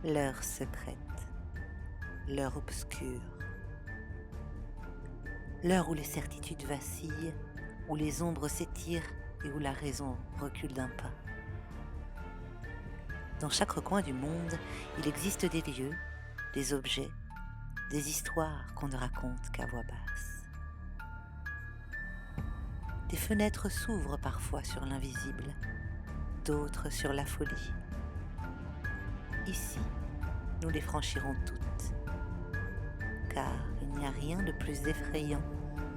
l'heure secrète, l'heure obscure, l'heure où les certitudes vacillent, où les ombres s'étirent et où la raison recule d'un pas. Dans chaque recoin du monde, il existe des lieux, des objets, des histoires qu'on ne raconte qu'à voix basse. Des fenêtres s'ouvrent parfois sur l'invisible, d'autres sur la folie. Ici, nous les franchirons toutes, car il n'y a rien de plus effrayant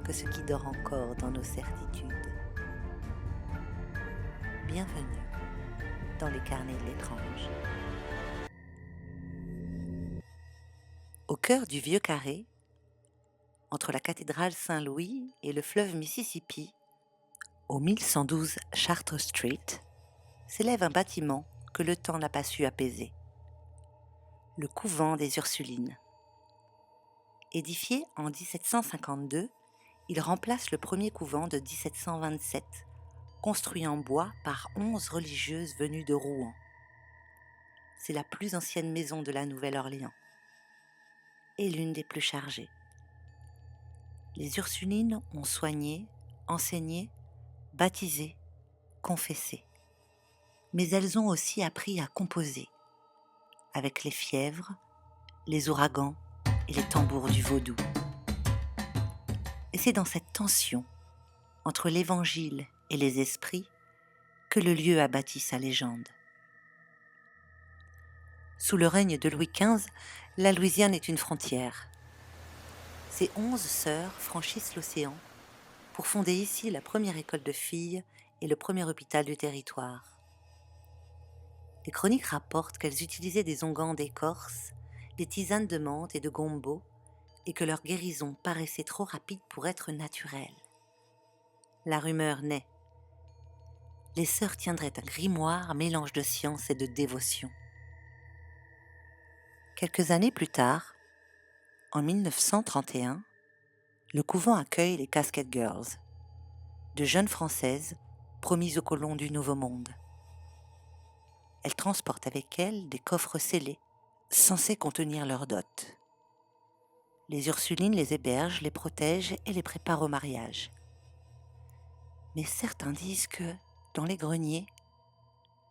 que ce qui dort encore dans nos certitudes. Bienvenue dans les carnets de l'étrange. Au cœur du vieux carré, entre la cathédrale Saint-Louis et le fleuve Mississippi, au 1112 Chartres Street, s'élève un bâtiment que le temps n'a pas su apaiser. Le couvent des Ursulines. Édifié en 1752, il remplace le premier couvent de 1727, construit en bois par 11 religieuses venues de Rouen. C'est la plus ancienne maison de la Nouvelle-Orléans et l'une des plus chargées. Les Ursulines ont soigné, enseigné, baptisé, confessé. Mais elles ont aussi appris à composer, avec les fièvres, les ouragans et les tambours du vaudou. Et c'est dans cette tension entre l'évangile et les esprits que le lieu a bâti sa légende. Sous le règne de Louis XV, la Louisiane est une frontière. Ces 11 sœurs franchissent l'océan pour fonder ici la première école de filles et le premier hôpital du territoire. Les chroniques rapportent qu'elles utilisaient des onguents d'écorce, des tisanes de menthe et de gombo, et que leur guérison paraissait trop rapide pour être naturelle. La rumeur naît. Les sœurs tiendraient un grimoire, mélange de science et de dévotion. Quelques années plus tard, en 1931, le couvent accueille les Casket Girls, de jeunes Françaises promises aux colons du Nouveau Monde. Elles transportent avec elles des coffres scellés, censés contenir leur dot. Les Ursulines les hébergent, les protègent et les préparent au mariage. Mais certains disent que, dans les greniers,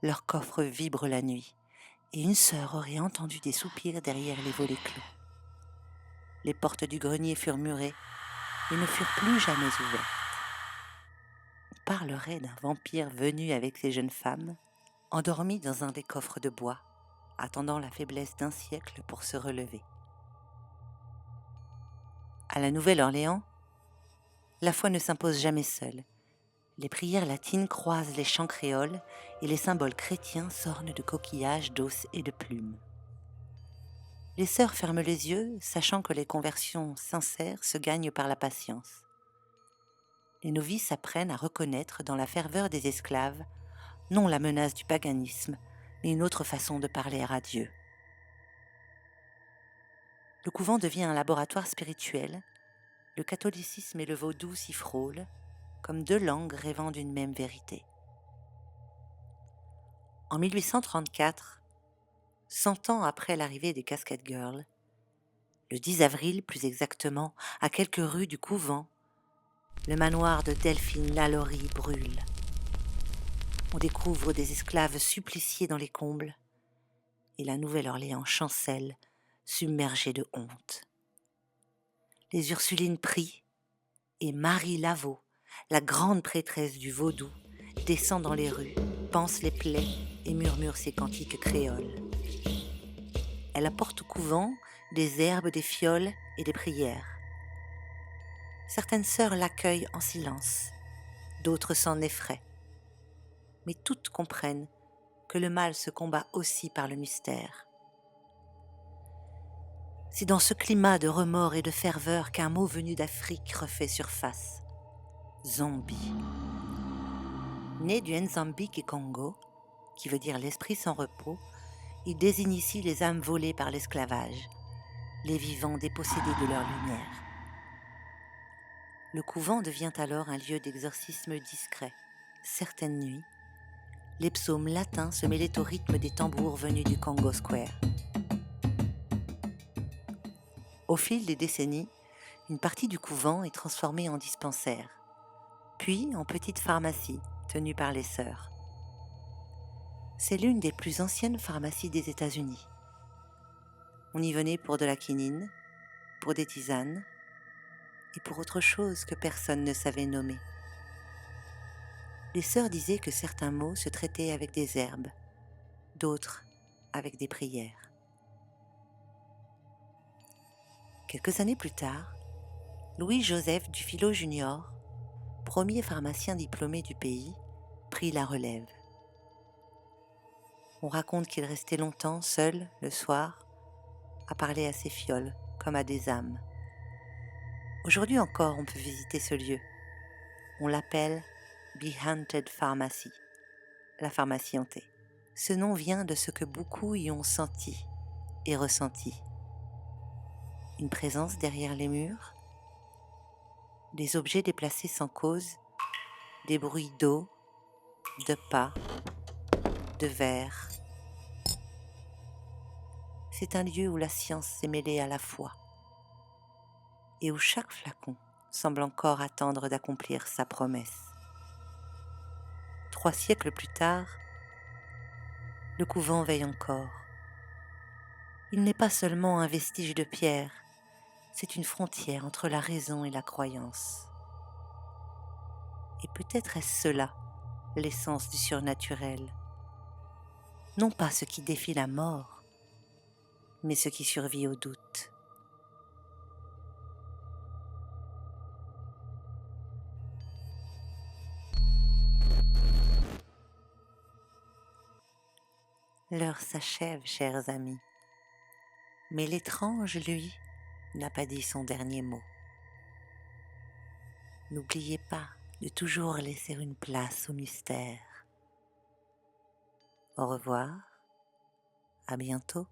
leurs coffres vibrent la nuit, et une sœur aurait entendu des soupirs derrière les volets clos. Les portes du grenier furent murées et ne furent plus jamais ouvertes. On parlerait d'un vampire venu avec ces jeunes femmes, endormies dans un des coffres de bois, attendant la faiblesse d'un siècle pour se relever. À la Nouvelle-Orléans, la foi ne s'impose jamais seule. Les prières latines croisent les chants créoles et les symboles chrétiens s'ornent de coquillages, d'os et de plumes. Les sœurs ferment les yeux, sachant que les conversions sincères se gagnent par la patience. Les novices apprennent à reconnaître dans la ferveur des esclaves non la menace du paganisme, mais une autre façon de parler à Dieu. Le couvent devient un laboratoire spirituel. Le catholicisme et le vaudou s'y frôlent, comme deux langues rêvant d'une même vérité. En 1834, 100 ans après l'arrivée des Casket Girls, le 10 avril plus exactement, à quelques rues du couvent, le manoir de Delphine Lalaurie brûle. On découvre des esclaves suppliciés dans les combles, et la Nouvelle-Orléans chancelle, submergée de honte. Les Ursulines prient, et Marie Laveau, la grande prêtresse du vaudou, descend dans les rues, panse les plaies et murmure ses cantiques créoles. Elle apporte au couvent des herbes, des fioles et des prières. Certaines sœurs l'accueillent en silence, d'autres s'en effraient. Mais toutes comprennent que le mal se combat aussi par le mystère. C'est dans ce climat de remords et de ferveur qu'un mot venu d'Afrique refait surface. Zombie. Né du Nzambi Kikongo, qui veut dire l'esprit sans repos, il désigne ici les âmes volées par l'esclavage, les vivants dépossédés de leur lumière. Le couvent devient alors un lieu d'exorcisme discret. Certaines nuits, les psaumes latins se mêlaient au rythme des tambours venus du Congo Square. Au fil des décennies, une partie du couvent est transformée en dispensaire, puis en petite pharmacie tenue par les sœurs. C'est l'une des plus anciennes pharmacies des États-Unis. On y venait pour de la quinine, pour des tisanes et pour autre chose que personne ne savait nommer. Les sœurs disaient que certains maux se traitaient avec des herbes, d'autres avec des prières. Quelques années plus tard, Louis-Joseph Dufilo Jr., premier pharmacien diplômé du pays, prit la relève. On raconte qu'il restait longtemps seul le soir à parler à ses fioles comme à des âmes. Aujourd'hui encore, on peut visiter ce lieu. On l'appelle The Haunted Pharmacy, la pharmacie hantée. Ce nom vient de ce que beaucoup y ont senti et ressenti. Une présence derrière les murs, des objets déplacés sans cause, des bruits d'eau, de pas, de verre. C'est un lieu où la science s'est mêlée à la foi et où chaque flacon semble encore attendre d'accomplir sa promesse. 3 siècles plus tard, le couvent veille encore. Il n'est pas seulement un vestige de pierre, c'est une frontière entre la raison et la croyance. Et peut-être est-ce cela, l'essence du surnaturel. Non pas ce qui défie la mort, mais ce qui survit au doute. L'heure s'achève, chers amis, mais l'étrange, lui, n'a pas dit son dernier mot. N'oubliez pas de toujours laisser une place au mystère. Au revoir, à bientôt.